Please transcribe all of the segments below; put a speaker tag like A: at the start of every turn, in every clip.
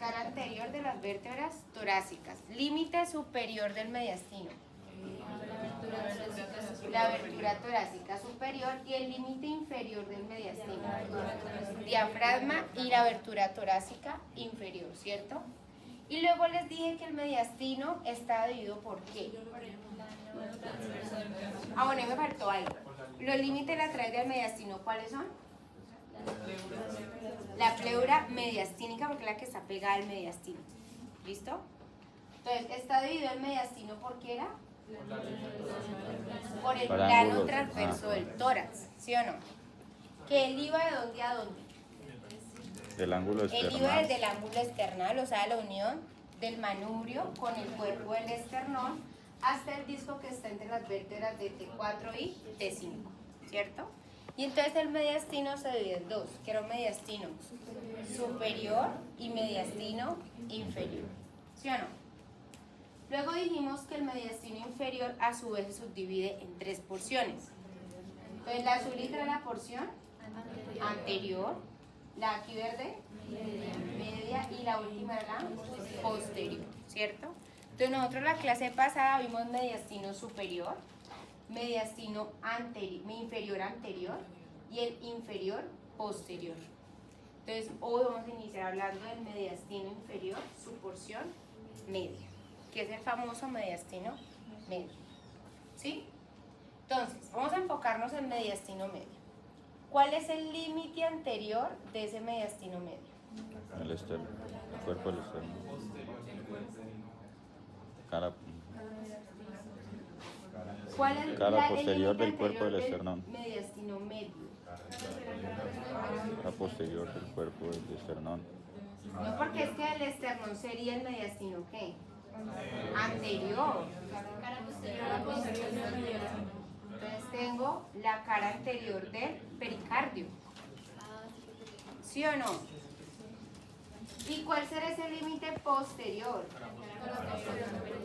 A: cara anterior de las vértebras torácicas. Límite superior del mediastino. La abertura torácica superior y el límite inferior del mediastino. Diafragma y la abertura torácica inferior, ¿cierto? Y luego les dije que el mediastino está dividido por ¿qué? Ah, bueno, ahí me faltó algo. Los límites laterales del mediastino, ¿cuáles son? La pleura mediastínica, porque es la que está pegada al mediastino. ¿Listo? Entonces, está dividido el mediastino ¿por qué era? Por el plano transverso del tórax, ¿sí o no? Que él iba de dónde a dónde.
B: Del ángulo esternal.
A: Él iba desde el ángulo external, o sea, la unión del manubrio con el cuerpo del esternón hasta el disco que está entre las vértebras de T4 y T5, ¿cierto? Y entonces el mediastino se divide en dos, que era un mediastino superior y mediastino inferior, ¿sí o no? Luego dijimos que el mediastino inferior a su vez se subdivide en tres porciones. Entonces la azulita era la porción anterior, la aquí verde, media, y la última era la posterior, ¿cierto? Entonces nosotros la clase pasada vimos mediastino superior, mediastino inferior anterior y el inferior posterior. Entonces hoy vamos a iniciar hablando del mediastino inferior, su porción media, que es el famoso mediastino medio, ¿sí? Entonces vamos a enfocarnos en mediastino medio. ¿Cuál es el límite anterior de ese mediastino medio?
B: El externo, el cuerpo del externo. Cara,
A: ¿Cuál es
B: cara posterior
A: el
B: del cuerpo
A: anterior
B: del esternón.
A: mediastino medio?
B: Cara posterior del cuerpo del esternón.
A: No, porque es que el esternón sería el mediastino ¿qué? Anterior. Entonces tengo la cara anterior del pericardio. ¿Sí o no? ¿Y cuál será ese límite posterior?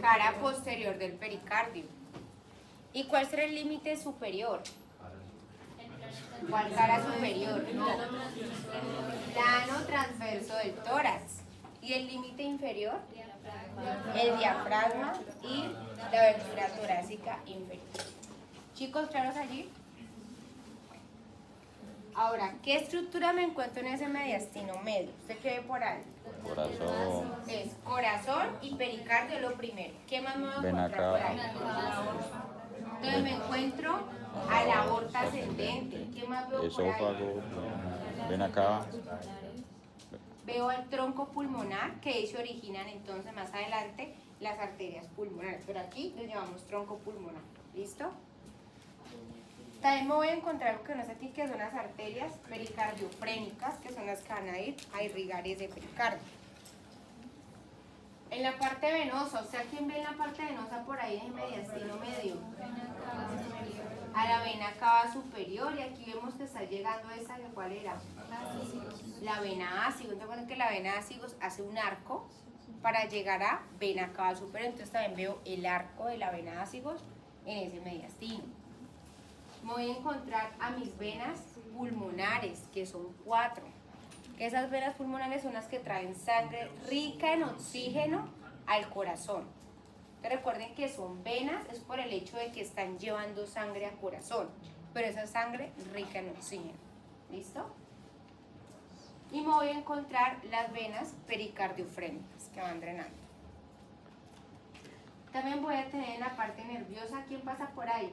A: Cara posterior del pericardio. ¿Y cuál será el límite superior? ¿Cuál cara superior? No. Plano transverso del tórax. ¿Y el límite inferior? El diafragma y la abertura torácica inferior. Chicos, ¿claros allí? Ahora, ¿qué estructura me encuentro en ese mediastino medio? ¿Usted qué ve por ahí?
B: Corazón.
A: Es corazón y pericardio lo primero. ¿Qué más me voy a
B: Ven
A: encontrar
B: acá.
A: por ahí? Entonces me encuentro a la aorta ascendente. ¿Qué más veo por ahí?
B: Esófago. Ven acá.
A: Veo el tronco pulmonar, que ahí se originan entonces más adelante las arterias pulmonares. Pero aquí les llamamos tronco pulmonar. ¿Listo? También me voy a encontrar lo que no sé aquí, que son las arterias pericardiofrénicas, que son las que van a irrigar ese pericardio. En la parte venosa, o sea, ¿quién ve en la parte venosa por ahí en el mediastino medio? A la vena cava superior, y aquí vemos que está llegando esa, ¿cuál era? La vena ácido. Entonces, que la vena ácido hace un arco para llegar a vena cava superior. Entonces también veo el arco de la vena ácido en ese mediastino. Me voy a encontrar a mis venas pulmonares, que son 4. Esas venas pulmonares son las que traen sangre rica en oxígeno al corazón. Entonces recuerden que son venas, es por el hecho de que están llevando sangre al corazón, pero esa sangre rica en oxígeno. ¿Listo? Y me voy a encontrar las venas pericardiofrénicas que van drenando. También voy a tener en la parte nerviosa, ¿quién pasa por ahí?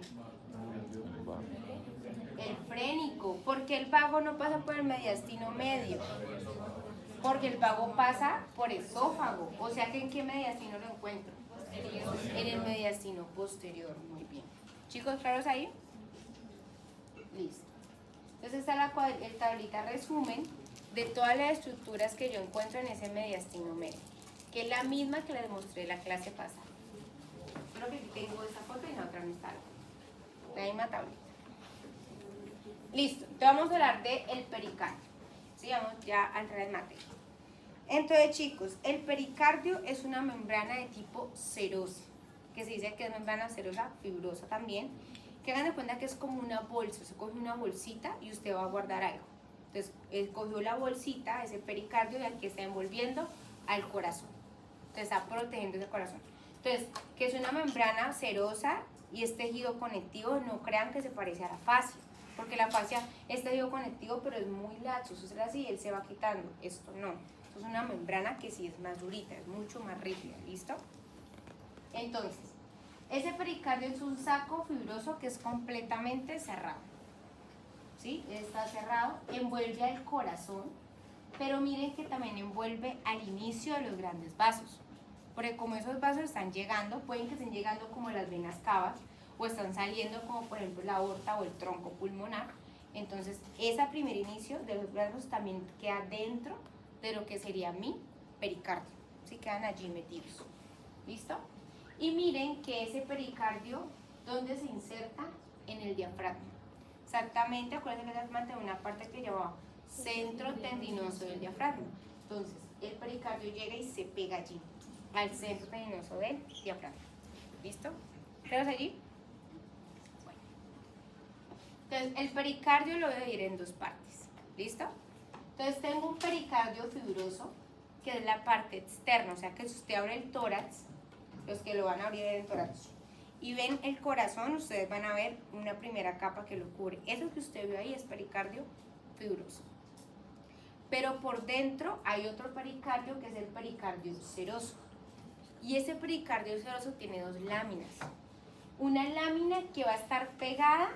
A: El frénico. ¿Por qué el vago no pasa por el mediastino medio? Porque el vago pasa por esófago. O sea que ¿en qué mediastino lo encuentro? En el mediastino posterior. Muy bien. Chicos, ¿claros ahí? Listo. Entonces está el tablita resumen de todas las estructuras que yo encuentro en ese mediastino medio, que es la misma que les mostré en la clase pasada. Solo que aquí tengo esta foto y la otra no está. La misma tablita. Listo, entonces vamos a hablar del pericardio. ¿Sí? Vamos ya a entrar en materia. Entonces, chicos, el pericardio es una membrana de tipo serosa, que se dice que es membrana serosa, fibrosa también, que hagan de cuenta que es como una bolsa. Se coge una bolsita y usted va a guardar algo. Entonces, él cogió la bolsita, ese pericardio, y aquí está envolviendo al corazón. Entonces está protegiendo ese corazón. Entonces, que es una membrana serosa y es tejido conectivo, no crean que se parece a la fascia, porque la fascia es tejido conectivo, pero es muy laxo, eso es así, él se va quitando. Esto no, esto es una membrana que sí es más durita, es mucho más rígida, ¿listo? Entonces, ese pericardio es un saco fibroso que es completamente cerrado, ¿sí? Está cerrado, envuelve al corazón, pero miren que también envuelve al inicio de los grandes vasos, porque como esos vasos están llegando, pueden que estén llegando como las venas cavas, o están saliendo como por ejemplo la aorta o el tronco pulmonar, entonces ese primer inicio de los vasos también queda dentro de lo que sería mi pericardio, ¿sí? Quedan allí metidos, ¿listo? Y miren que ese pericardio, ¿dónde se inserta? En el diafragma. Exactamente, acuérdense que el diafragma tiene una parte que llama centro tendinoso del diafragma. Entonces, el pericardio llega y se pega allí, al centro tendinoso del diafragma. ¿Listo? ¿Tenemos allí? Bueno. Entonces, el pericardio lo voy a dividir en dos partes. ¿Listo? Entonces, tengo un pericardio fibroso, que es la parte externa, o sea que si usted abre el tórax, los que lo van a abrir en el tórax, y ven el corazón, ustedes van a ver una primera capa que lo cubre. Eso que usted ve ahí es pericardio fibroso. Pero por dentro hay otro pericardio que es el pericardio seroso. Y ese pericardio seroso tiene dos láminas. Una lámina que va a estar pegada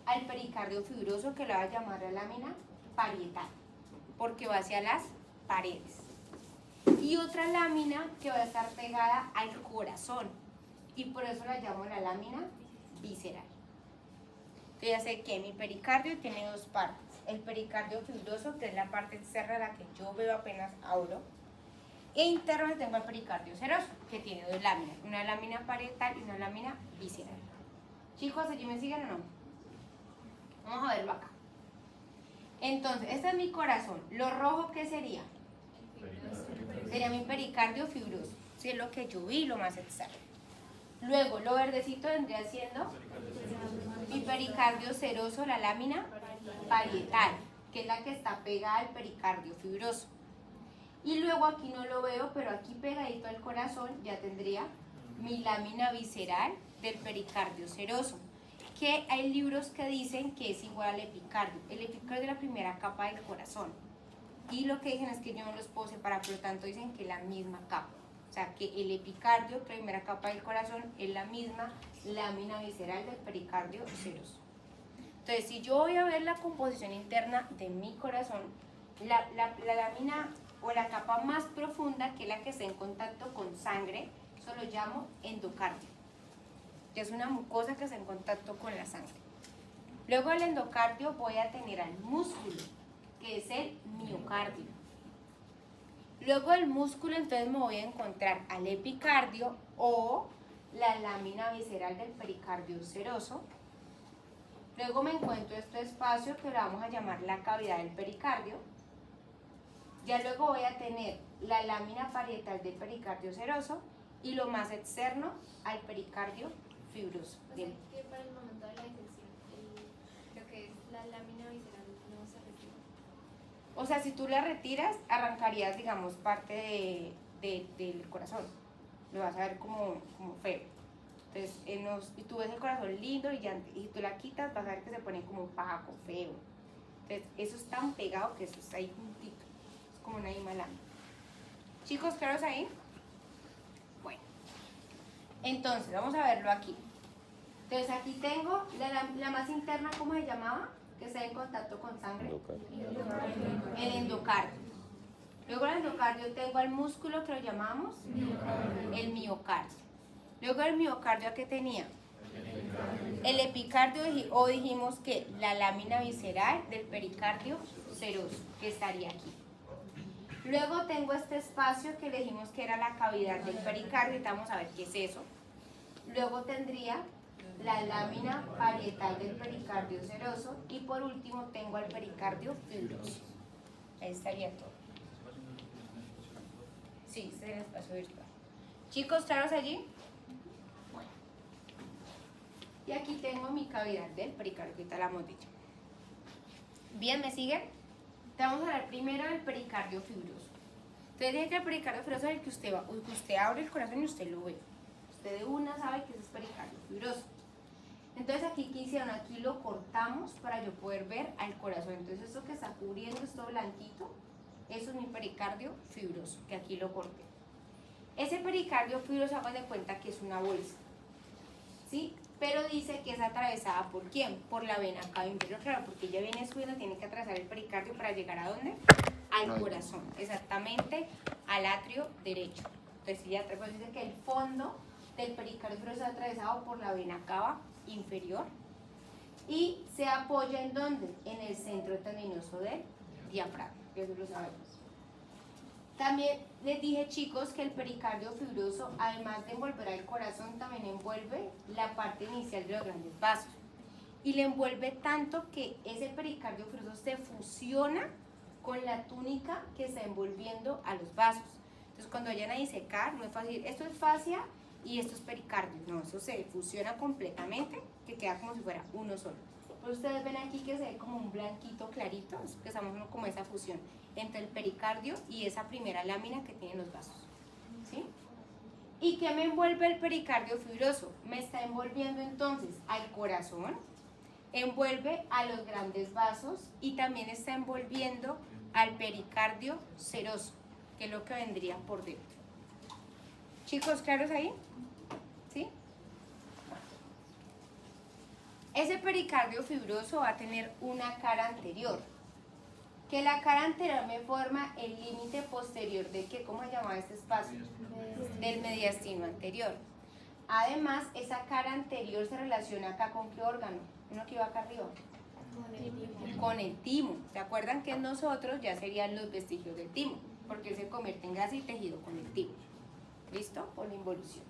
A: al pericardio fibroso, que la va a llamar la lámina parietal, porque va hacia las paredes. Y otra lámina que va a estar pegada al corazón, y por eso la llamo la lámina visceral. Entonces ya sé que mi pericardio tiene dos partes. El pericardio fibroso, que es la parte externa, la que yo veo apenas abro, e interno tengo el pericardio seroso, que tiene dos láminas, una lámina parietal y una lámina visceral. Chicos, ¿allí me siguen o no? Vamos a verlo acá. Entonces, este es mi corazón. Lo rojo, ¿qué sería? Sería mi pericardio fibroso, si es lo que yo vi, lo más externo. Luego, lo verdecito vendría siendo mi pericardio seroso, la lámina parietal, que es la que está pegada al pericardio fibroso. Y luego aquí no lo veo, pero aquí pegadito al corazón ya tendría mi lámina visceral del pericardio seroso, que hay libros que dicen que es igual al epicardio. El epicardio es la primera capa del corazón. Y lo que dicen es que yo no los puedo separar, por lo tanto dicen que es la misma capa. O sea, que el epicardio, la primera capa del corazón, es la misma lámina visceral del pericardio seroso. Entonces, si yo voy a ver la composición interna de mi corazón, la lámina o la capa más profunda, que es la que está en contacto con sangre, eso lo llamo endocardio. Que es una mucosa que está en contacto con la sangre. Luego del endocardio voy a tener al músculo, que es el miocardio. Luego del músculo, entonces me voy a encontrar al epicardio o la lámina visceral del pericardio seroso. Luego me encuentro este espacio que lo vamos a llamar la cavidad del pericardio. Ya luego voy a tener la lámina parietal del pericardio seroso y lo más externo al pericardio fibroso.
C: O sea, que para el momento de la disección, lo que es la lámina visceral no se retira.
A: O sea, si tú la retiras, arrancarías, digamos, parte del corazón. Lo vas a ver como feo. Entonces, y tú ves el corazón lindo, brillante, y tú la quitas, vas a ver que se pone como opaco, feo. Entonces, eso es tan pegado que eso está ahí juntito. Es como una misma lámina. Chicos, ¿claros ahí? Bueno. Entonces, vamos a verlo aquí. Entonces, aquí tengo la más interna, ¿cómo se llamaba? Que está en contacto con sangre. El endocardio. Luego del endocardio tengo al músculo que lo llamamos el miocardio. Luego del miocardio, ¿qué tenía? El epicardio, o dijimos que la lámina visceral del pericardio seroso, que estaría aquí. Luego tengo este espacio que le dijimos que era la cavidad del pericardio, y vamos a ver qué es eso. Luego tendría la lámina parietal del pericardio seroso y por último tengo al pericardio fibroso. Ahí estaría todo. Sí, ese es el espacio virtual. Chicos, ¿claros allí? Bueno. Y aquí tengo mi cavidad del pericardio, ahorita la hemos dicho. Bien, ¿me siguen? Te vamos a hablar primero del pericardio fibroso. Entonces dije que el pericardio fibroso es el que usted abre el corazón y usted lo ve. Usted de una sabe que ese es pericardio fibroso. Entonces aquí, ¿qué hicieron? Aquí lo cortamos para yo poder ver al corazón. Entonces esto que está cubriendo, esto blanquito, eso es mi pericardio fibroso, que aquí lo corté. Ese pericardio fibroso, hagan de cuenta que es una bolsa, ¿sí? Pero dice que es atravesada ¿por quién? Por la vena cava inferior, claro, porque ella viene subiendo, tiene que atravesar el pericardio para llegar ¿a dónde? Al corazón, exactamente al atrio derecho. Entonces ya dice que el fondo del pericardio fibroso es atravesado por la vena cava inferior y se apoya ¿en dónde? En el centro tendinoso del diafragma, que eso lo sabemos. También les dije, chicos, que el pericardio fibroso, además de envolver al corazón, también envuelve la parte inicial de los grandes vasos. Y le envuelve tanto que ese pericardio fibroso se fusiona con la túnica que está envolviendo a los vasos. Entonces, cuando vayan a disecar, no es fácil, esto es fascia y esto es pericardio. No, eso se fusiona completamente, que queda como si fuera uno solo. Pues ustedes ven aquí que se ve como un blanquito clarito, que estamos viendo como esa fusión entre el pericardio y esa primera lámina que tienen los vasos, ¿sí? ¿Y qué me envuelve el pericardio fibroso? Me está envolviendo entonces al corazón, envuelve a los grandes vasos y también está envolviendo al pericardio seroso, que es lo que vendría por dentro. Chicos, ¿claros ahí? ¿Sí? Ese pericardio fibroso va a tener una cara anterior, que la cara anterior me forma el límite posterior de ¿qué? ¿Cómo se llama este espacio? Del mediastino anterior. Además, esa cara anterior se relaciona acá con ¿qué órgano? Uno que iba acá arriba. Con el timo. ¿Se acuerdan que en nosotros ya serían los vestigios del timo? Porque se convierte en gas y tejido con el timo. ¿Listo? Por la involución.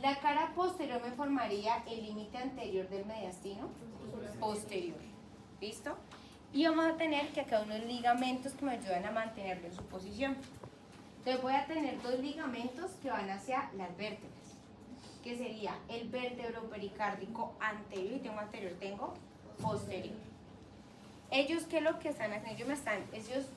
A: La cara posterior me formaría el límite anterior del mediastino posterior. ¿Listo? Y vamos a tener que acá unos ligamentos que me ayudan a mantenerlo en su posición. Entonces voy a tener dos ligamentos que van hacia las vértebras, que sería el vértebro pericárdico anterior, y tengo anterior, tengo posterior. Ellos, ¿qué es lo que están haciendo? Ellos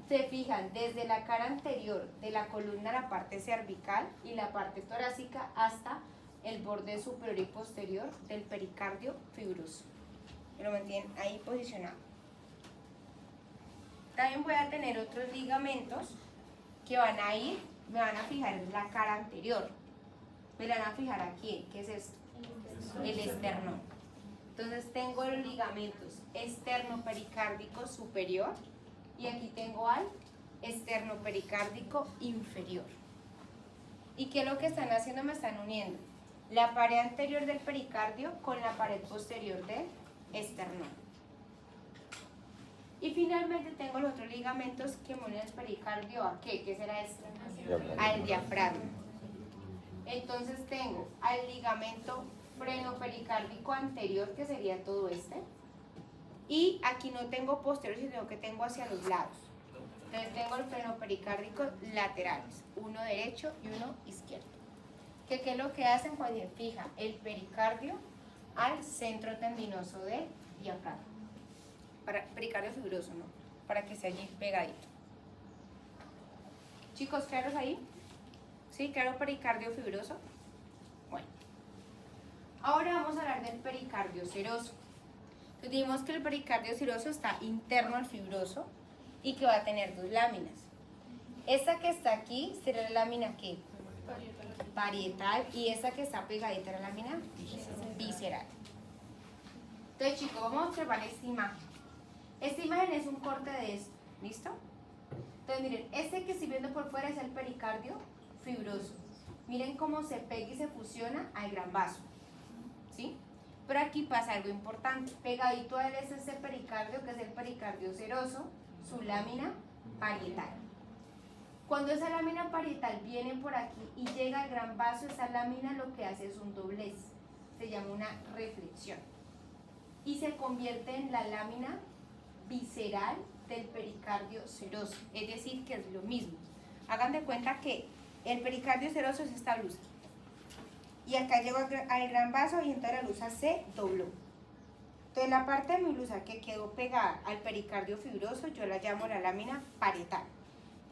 A: se fijan desde la cara anterior de la columna, la parte cervical y la parte torácica hasta el borde superior y posterior del pericardio fibroso. Lo mantienen ahí posicionado. También voy a tener otros ligamentos que van a ir, me van a fijar en la cara anterior. Me la van a fijar aquí, ¿qué es esto? El esternón. Entonces tengo los ligamentos esternopericárdico superior y aquí tengo al esternopericárdico inferior. ¿Y qué es lo que están haciendo? Me están uniendo la pared anterior del pericardio con la pared posterior del esternón. Y finalmente tengo los otros ligamentos que me unen el pericardio ¿a qué? ¿Qué será este? Al diafragma. Entonces tengo al ligamento frenopericárdico anterior, que sería todo este. Y aquí no tengo posterior, sino que tengo hacia los lados. Entonces tengo el frenopericárdico laterales, uno derecho y uno izquierdo. ¿Qué es lo que hacen cuando se fija el pericardio al centro tendinoso del diafragma? Para pericardio fibroso, ¿no? Para que esté allí pegadito. Chicos, ¿claros ahí? ¿Sí? ¿Claro pericardio fibroso? Bueno. Ahora vamos a hablar del pericardio seroso. Entonces dijimos que el pericardio seroso está interno al fibroso y que va a tener dos láminas. Esta que está aquí será la lámina ¿qué? Parietal, y esta que está pegadita a la lámina visceral. Entonces, chicos, vamos a observar esta imagen. Esta imagen es un corte de esto, ¿listo? Entonces, miren, este que estoy viendo por fuera es el pericardio fibroso. Miren cómo se pega y se fusiona al gran vaso, ¿sí? Pero aquí pasa algo importante. Pegadito a él es este pericardio, que es el pericardio seroso, su lámina parietal. Cuando esa lámina parietal viene por aquí y llega al gran vaso, esa lámina lo que hace es un doblez. Se llama una reflexión. Y se convierte en la lámina visceral del pericardio seroso, es decir, que es lo mismo. Hagan de cuenta que el pericardio seroso es esta blusa y acá llegó al gran vaso y entonces la blusa se dobló. Entonces la parte de mi blusa que quedó pegada al pericardio fibroso yo la llamo la lámina parietal,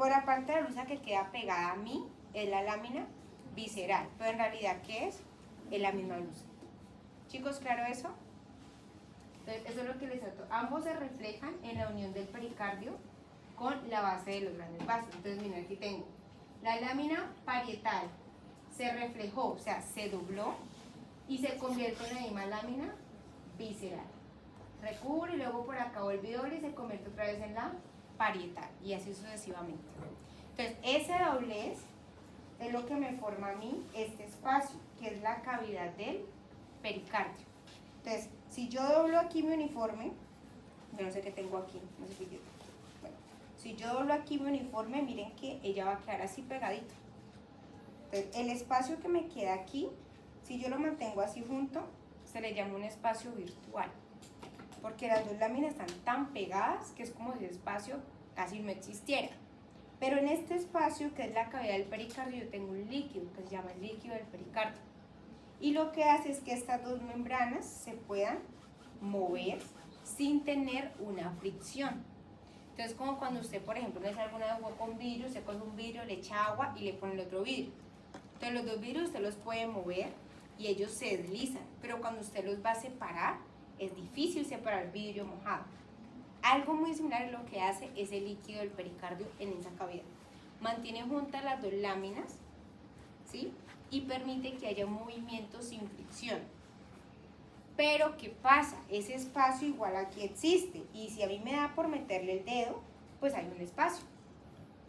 A: Por la parte de la blusa que queda pegada a mí es la lámina visceral, pero en realidad, ¿qué es? Es la misma blusa. Chicos, ¿claro eso? Entonces, eso es lo que les trato. Ambos se reflejan en la unión del pericardio con la base de los grandes vasos. Entonces, miren, aquí tengo la lámina parietal, se reflejó, o sea, se dobló y se convierte en la misma lámina visceral. Recubre y luego por acá vuelve doble y se convierte otra vez en la parietal y así sucesivamente. Entonces, ese doblez es lo que me forma a mí este espacio, que es la cavidad del pericardio. Entonces, si yo doblo aquí mi uniforme, yo no sé qué tengo aquí, no sé qué yo. Bueno, si yo doblo aquí mi uniforme, miren que ella va a quedar así pegadito. Entonces, el espacio que me queda aquí, si yo lo mantengo así junto, se le llama un espacio virtual, porque las dos láminas están tan pegadas que es como si el espacio casi no existiera. Pero en este espacio, que es la cavidad del pericardio, yo tengo un líquido que se llama el líquido del pericardio. Y lo que hace es que estas dos membranas se puedan mover sin tener una fricción. Entonces, como cuando usted, por ejemplo, le hace alguna agua con vidrio, usted coge un vidrio, le echa agua y le pone el otro vidrio. Entonces, los dos vidrios usted los puede mover y ellos se deslizan, pero cuando usted los va a separar, es difícil separar vidrio mojado. Algo muy similar a lo que hace ese líquido del pericardio en esa cavidad. Mantiene juntas las dos láminas, ¿sí? Y permite que haya un movimiento sin fricción. Pero, ¿qué pasa? Ese espacio igual aquí existe. Y si a mí me da por meterle el dedo, pues hay un espacio,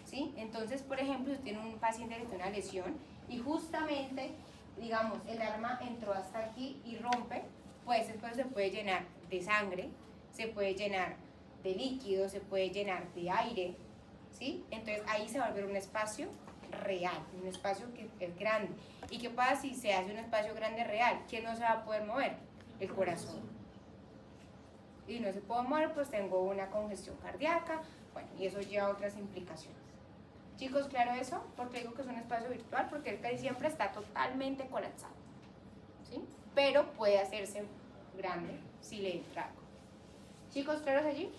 A: ¿sí? Entonces, por ejemplo, si tiene un paciente que tiene una lesión y justamente, digamos, el arma entró hasta aquí y rompe, pues después se puede llenar de sangre, se puede llenar de líquido, se puede llenar de aire, ¿sí? Entonces ahí se va a volver un espacio real, un espacio que es grande. ¿Y qué pasa si se hace un espacio grande real? ¿Quién no se va a poder mover? El corazón. Y no se puede mover, pues tengo una congestión cardíaca, bueno, y eso lleva a otras implicaciones. Chicos, ¿claro eso? Porque digo que es un espacio virtual, porque el casi siempre está totalmente colapsado, ¿sí? Pero puede hacerse grande si le entra algo. Chicos, ¿claros allí?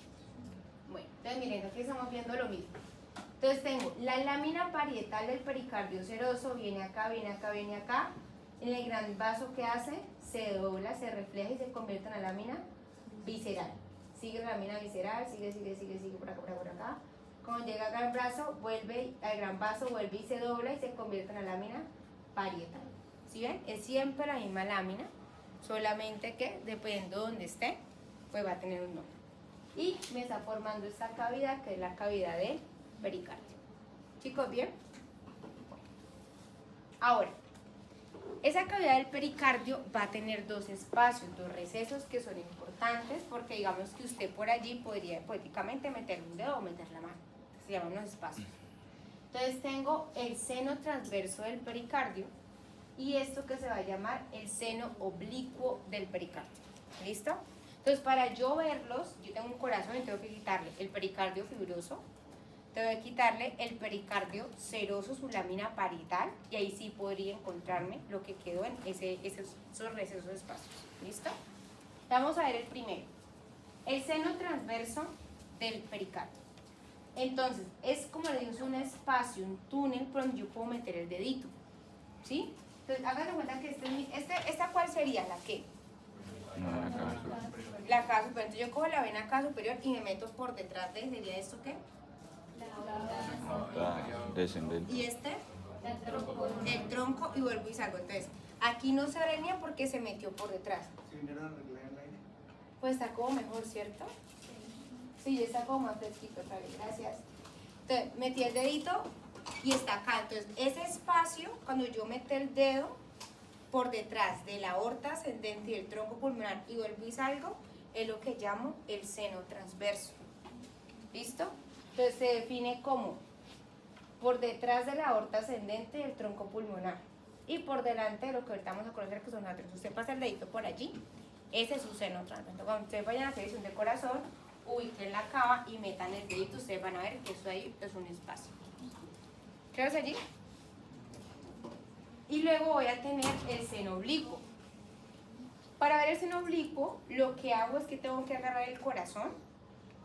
A: Bueno, entonces miren, aquí estamos viendo lo mismo. Entonces tengo la lámina parietal del pericardio seroso, viene acá, viene acá, viene acá. En el gran vaso, ¿qué hace? Se dobla, se refleja y se convierte en la lámina visceral. Sigue la lámina visceral, sigue por acá, por acá. Cuando llega al gran brazo, vuelve al gran vaso, vuelve y se dobla y se convierte en la lámina parietal. ¿Sí ven? Es siempre la misma lámina, solamente que dependiendo de donde esté, pues va a tener un nombre. Y me está formando esta cavidad, que es la cavidad del pericardio. Chicos, ¿bien? Ahora, esa cavidad del pericardio va a tener dos espacios, dos recesos que son importantes, porque digamos que usted por allí podría hipotéticamente meter un dedo o meter la mano. Se llaman los espacios. Entonces tengo el seno transverso del pericardio y esto que se va a llamar el seno oblicuo del pericardio. ¿Listo? Entonces, para yo verlos, yo tengo un corazón y tengo que quitarle el pericardio fibroso, tengo que quitarle el pericardio seroso, su lámina parietal, y ahí sí podría encontrarme lo que quedó en esos recesos espacios. ¿Listo? Vamos a ver el primero. El seno transverso del pericardio. Entonces, es como le digo, es un espacio, un túnel por donde yo puedo meter el dedito. ¿Sí? Entonces, hagan de cuenta que ¿esta cuál sería? ¿La qué? La cara superior. Entonces yo cojo la vena acá superior y me meto por detrás de, ¿sería esto qué?
B: Descendente.
A: Y este, el tronco, y vuelvo y salgo. Entonces, aquí no se alinea porque se metió por detrás.
D: ¿Si vinieron a arreglar el aire?
A: Pues está como mejor, ¿cierto? Sí, ya está como más fresquito otra vez, gracias. Entonces, metí el dedito y está acá. Entonces, ese espacio, cuando yo meto el dedo por detrás de la aorta ascendente y el tronco pulmonar y vuelvo y salgo, es lo que llamo el seno transverso. ¿Listo? Entonces se define como por detrás de la aorta ascendente y el tronco pulmonar y por delante de lo que ahorita vamos a conocer que son arterias. Usted pasa el dedito por allí, ese es su seno transverso. Cuando ustedes vayan a hacer visión de corazón, ubiquen la cava y metan el dedito, ustedes van a ver que eso ahí es un espacio. ¿Qué ves allí? Y luego voy a tener el seno oblicuo. Para ver el seno oblicuo, lo que hago es que tengo que agarrar el corazón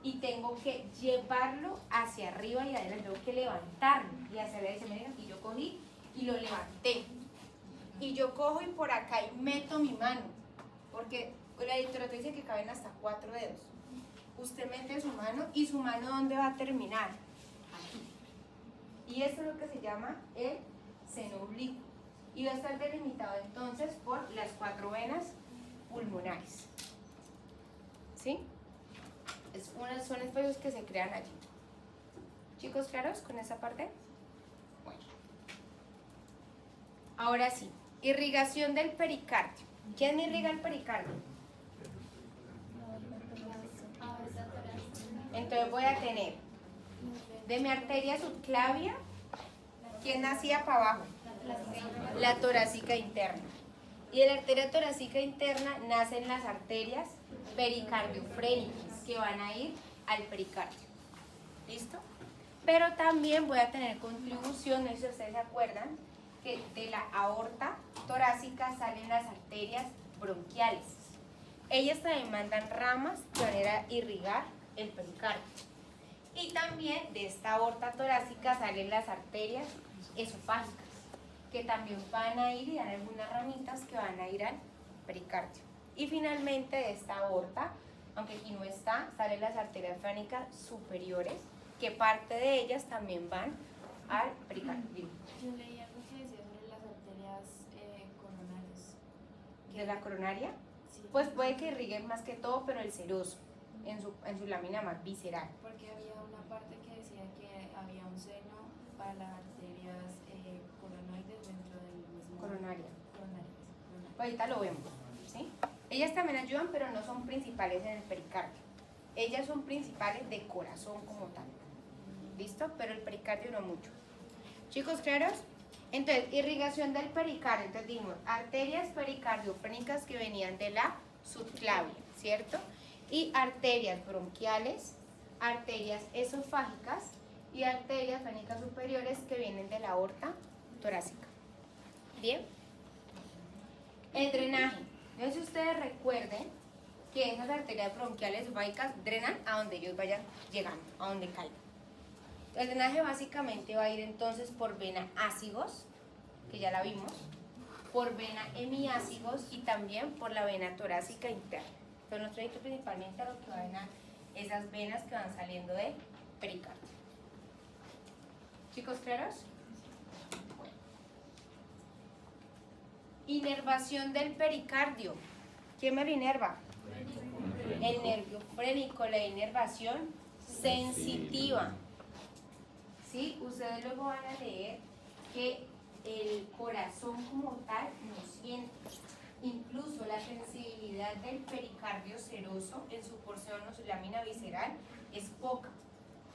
A: y tengo que llevarlo hacia arriba y adelante, tengo que levantarlo y hacia adelante, y yo cogí y lo levanté. Y yo cojo y por acá y meto mi mano, porque la literatura dice que caben hasta 4 dedos. Usted mete su mano y su mano ¿dónde va a terminar? Aquí. Y eso es lo que se llama el seno oblicuo. Y va a estar delimitado entonces por las 4 venas pulmonares. ¿Sí? Son espacios que se crean allí. ¿Chicos claros con esa parte? Bueno. Ahora sí, irrigación del pericardio. ¿Quién me irriga el pericardio? Entonces voy a tener de mi arteria subclavia, ¿quién nacía para abajo? La torácica interna. Y de la arteria torácica interna nacen las arterias pericardiofrénicas que van a ir al pericardio. ¿Listo? Pero también voy a tener contribución, no sé si ustedes se acuerdan, que de la aorta torácica salen las arterias bronquiales. Ellas también mandan ramas que van a ir a irrigar el pericardio. Y también de esta aorta torácica salen las arterias esofágicas, que también van a ir y dan algunas ramitas que van a ir al pericardio. Y finalmente de esta aorta, aunque aquí no está, salen las arterias frénicas superiores, que parte de ellas también van al pericardio.
D: Yo leí algo que decía sobre las arterias coronarias.
A: ¿De la coronaria?
D: Sí.
A: Pues puede que irrigue más que todo, pero el seroso, en su lámina más visceral.
D: Porque había una parte que decía que había un seno para las arterias coronoides dentro del mismo...
A: Coronaria.
D: Coronarias.
A: Pues ahorita lo vemos, ¿sí? Ellas también ayudan, pero no son principales en el pericardio. Ellas son principales de corazón como tal. ¿Listo? Pero el pericardio no mucho. Chicos, ¿claros? Entonces, irrigación del pericardio. Entonces dijimos, arterias pericardiofrénicas que venían de la subclavia, ¿cierto? Y arterias bronquiales, arterias esofágicas y arterias frénicas superiores que vienen de la aorta torácica. ¿Bien? El drenaje. No sé si ustedes recuerden que esas arterias bronquiales esofágicas drenan a donde ellos vayan llegando, a donde caigan. El drenaje básicamente va a ir entonces por vena ácigos, que ya la vimos, por vena hemiácigos y también por la vena torácica interna. Entonces nuestro edito principalmente a lo que va a venar esas venas que van saliendo de pericardio. ¿Chicos claros? Bueno. Inervación del pericardio. ¿Quién me lo inerva? El nervio frénico, la inervación sensitiva. ¿Sí? Ustedes luego van a leer que el corazón como tal no siente. Incluso la sensibilidad del pericardio seroso en su porción o su lámina visceral es poca.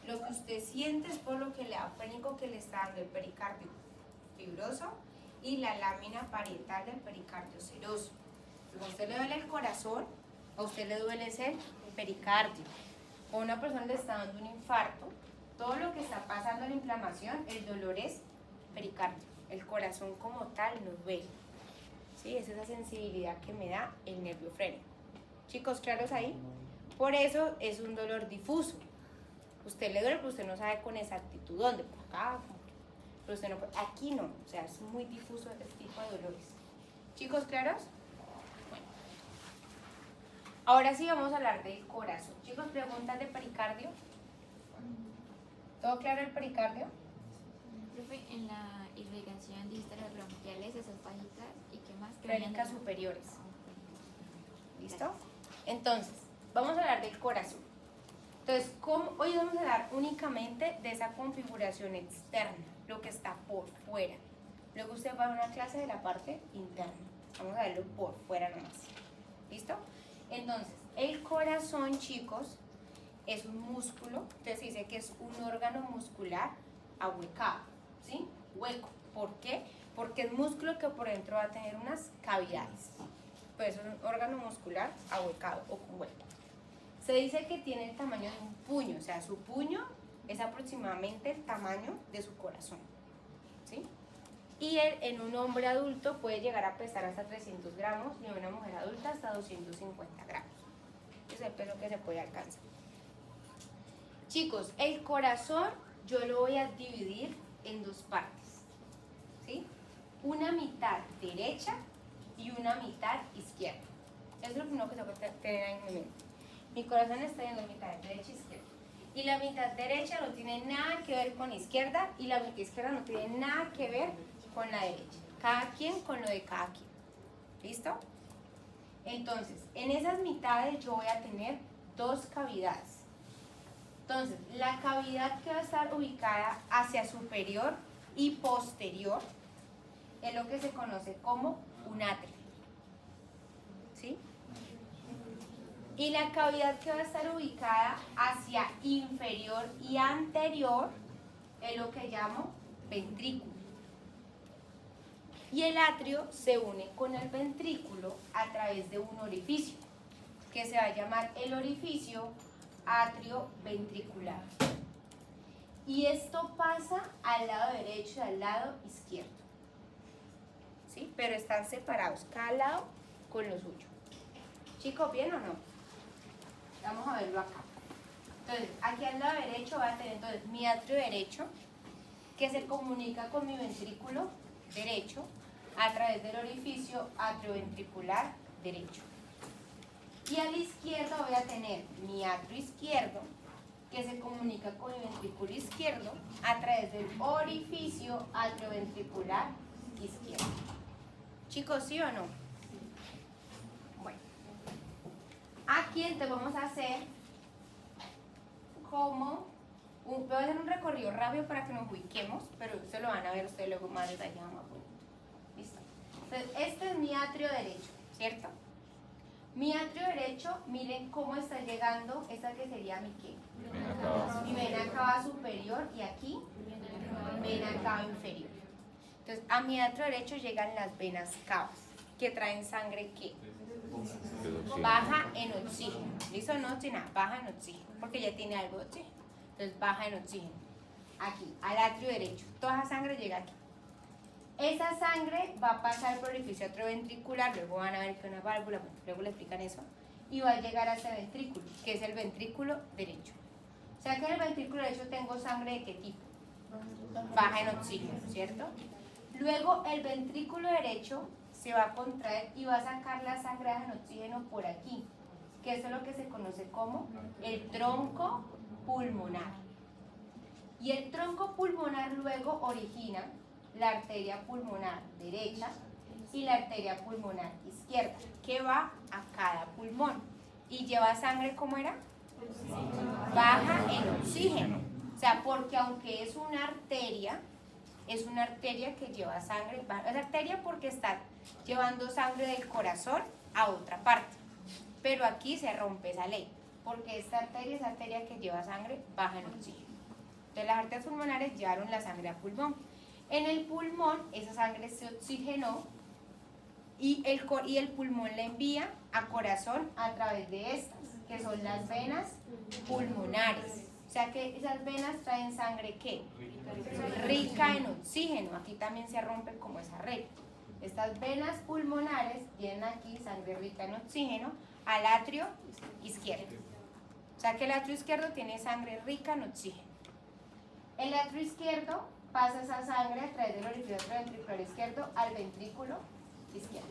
A: Lo que usted siente es por lo que le da pánico que le está dando el pericardio fibroso y la lámina parietal del pericardio seroso. Si a usted le duele el corazón, a usted le duele el pericardio. O a una persona le está dando un infarto, todo lo que está pasando en la inflamación, el dolor es pericardio. El corazón como tal no duele. ¿Sí? Es esa sensibilidad que me da el nervio frénico. Chicos, ¿claros ahí? Por eso es un dolor difuso. Usted le duele, pero usted no sabe con exactitud dónde. Por acá, pero usted no, aquí no. O sea, es muy difuso este tipo de dolores. Chicos, ¿claros? Bueno. Ahora sí vamos a hablar del corazón. Chicos, preguntas de pericardio. ¿Todo claro el pericardio?
E: Profe, en la irrigación dijiste las bronquiales, esofágicas y qué más.
A: Frénicas superiores. ¿Listo? Entonces, vamos a hablar del corazón. Entonces, hoy vamos a hablar únicamente de esa configuración externa, lo que está por fuera. Luego usted va a una clase de la parte interna. Vamos a verlo por fuera nomás. ¿Listo? Entonces, el corazón, chicos, es un músculo. Entonces se dice que es un órgano muscular ahuecado, ¿sí? Hueco. ¿Por qué? Porque es músculo que por dentro va a tener unas cavidades. Pues es un órgano muscular ahuecado o con hueco. Se dice que tiene el tamaño de un puño, o sea, su puño es aproximadamente el tamaño de su corazón, ¿sí? Y él en un hombre adulto puede llegar a pesar hasta 300 gramos y en una mujer adulta hasta 250 gramos. Ese es el peso que se puede alcanzar. Chicos, el corazón yo lo voy a dividir en dos partes, ¿sí? Una mitad derecha y una mitad izquierda. Eso es lo primero que tengo que tener en mi mente. Mi corazón está en la mitad derecha e izquierda. Y la mitad derecha no tiene nada que ver con la izquierda y la mitad izquierda no tiene nada que ver con la derecha. Cada quien con lo de cada quien. ¿Listo? Entonces, en esas mitades yo voy a tener dos cavidades. Entonces, la cavidad que va a estar ubicada hacia superior y posterior es lo que se conoce como un atrio. ¿Sí? Y la cavidad que va a estar ubicada hacia inferior y anterior es lo que llamo ventrículo. Y el atrio se une con el ventrículo a través de un orificio, que se va a llamar el orificio atrioventricular. Y esto pasa al lado derecho y al lado izquierdo. ¿Sí? Pero están separados, cada lado con lo suyo. Chicos, ¿bien o no? Vamos a verlo acá. Entonces, aquí al lado derecho va a tener entonces mi atrio derecho, que se comunica con mi ventrículo derecho a través del orificio atrioventricular derecho. Y a la izquierda voy a tener mi atrio izquierdo, que se comunica con mi ventrículo izquierdo a través del orificio atrioventricular izquierdo. Chicos, ¿sí o no? Bueno, aquí entonces vamos a hacer como voy a hacer un recorrido rápido para que nos ubiquemos, pero ustedes lo van a ver ustedes luego más detallado. Listo. Entonces, este es mi atrio derecho, ¿cierto? Mi atrio derecho, miren cómo está llegando, esta que sería mi qué. Mi vena cava superior y aquí vena cava inferior. Entonces, a mi atrio derecho llegan las venas cavas, que traen sangre ¿qué? Baja en oxígeno. ¿Listo? No tiene nada, baja en oxígeno, porque ya tiene algo de oxígeno. Entonces, baja en oxígeno. Aquí, al atrio derecho. Toda esa sangre llega aquí. Esa sangre va a pasar por el orificio atrioventricular, luego van a ver que una válvula, bueno, luego le explican eso, y va a llegar a ese ventrículo, que es el ventrículo derecho. O sea que en el ventrículo derecho tengo sangre ¿de qué tipo? Baja en oxígeno, ¿cierto? Luego el ventrículo derecho se va a contraer y va a sacar la sangre baja en oxígeno por aquí, que eso es lo que se conoce como el tronco pulmonar. Y el tronco pulmonar luego origina la arteria pulmonar derecha y la arteria pulmonar izquierda, que va a cada pulmón y lleva sangre, ¿cómo era? Baja en oxígeno. O sea, porque aunque es una arteria que lleva sangre, es arteria porque está llevando sangre del corazón a otra parte, pero aquí se rompe esa ley, porque esta arteria es arteria que lleva sangre baja en oxígeno. Entonces las arterias pulmonares llevaron la sangre al pulmón. En el pulmón esa sangre se oxigenó y el pulmón la envía a corazón a través de estas, que son las venas pulmonares. O sea que esas venas traen sangre ¿qué? Rica en oxígeno. Aquí también se rompe como esa red. Estas venas pulmonares tienen aquí sangre rica en oxígeno al atrio izquierdo. O sea que el atrio izquierdo tiene sangre rica en oxígeno. El atrio izquierdo pasa esa sangre a través del orificio atrioventricular izquierdo al ventrículo izquierdo.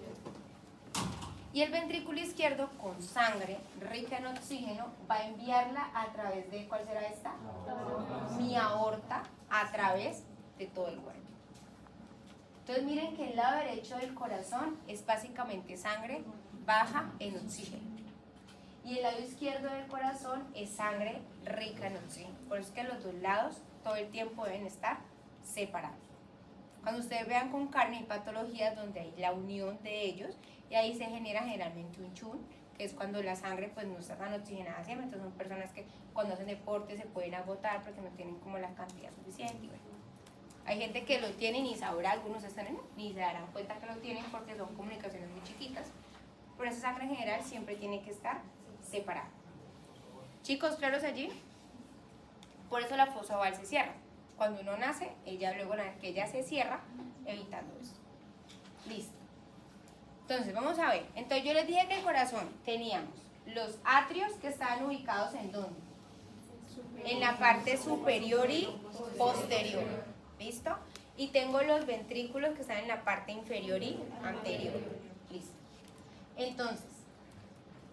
A: Y el ventrículo izquierdo, con sangre rica en oxígeno, va a enviarla a través de, ¿cuál será esta? Mi aorta, a través de todo el cuerpo. Entonces miren que el lado derecho del corazón es básicamente sangre baja en oxígeno. Y el lado izquierdo del corazón es sangre rica en oxígeno. Por eso es que los dos lados todo el tiempo deben estar separados. Cuando ustedes vean con carne y patologías donde hay la unión de ellos, y ahí se genera generalmente un chun, que es cuando la sangre pues no está tan oxigenada siempre. Entonces son personas que cuando hacen deporte se pueden agotar porque no tienen como la cantidad suficiente. Y bueno, hay gente que lo tiene y ni sabrá, algunos están ni se darán cuenta que lo tienen porque son comunicaciones muy chiquitas. Pero esa sangre en general siempre tiene que estar separada. Chicos, ¿claros allí? Por eso la fosa oval se cierra. Cuando uno nace, ella luego que ella se cierra, evitando eso. Listo. Entonces, vamos a ver. Entonces, yo les dije que el corazón teníamos los atrios que estaban ubicados ¿en dónde? En la parte superior y posterior. ¿Listo? Y tengo los ventrículos que están en la parte inferior y anterior. Listo. Entonces,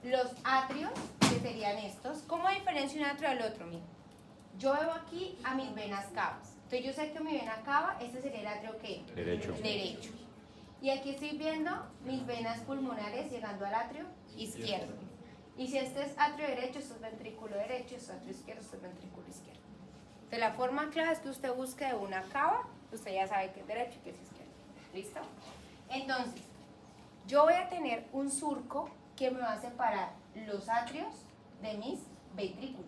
A: los atrios, que serían estos, ¿cómo diferencio un atrio del otro? Mira, yo veo aquí a mis venas cavas. Entonces yo sé que mi vena cava, este sería el atrio ¿qué?
B: Derecho.
A: Derecho. Y aquí estoy viendo mis venas pulmonares llegando al atrio izquierdo. Y si este es atrio derecho, esto es ventrículo derecho, esto es atrio izquierdo, esto es ventrículo izquierdo. Entonces la forma clave es que usted busque de una cava, usted ya sabe que es derecho y que es izquierdo. ¿Listo? Entonces, yo voy a tener un surco que me va a separar los atrios de mis ventrículos.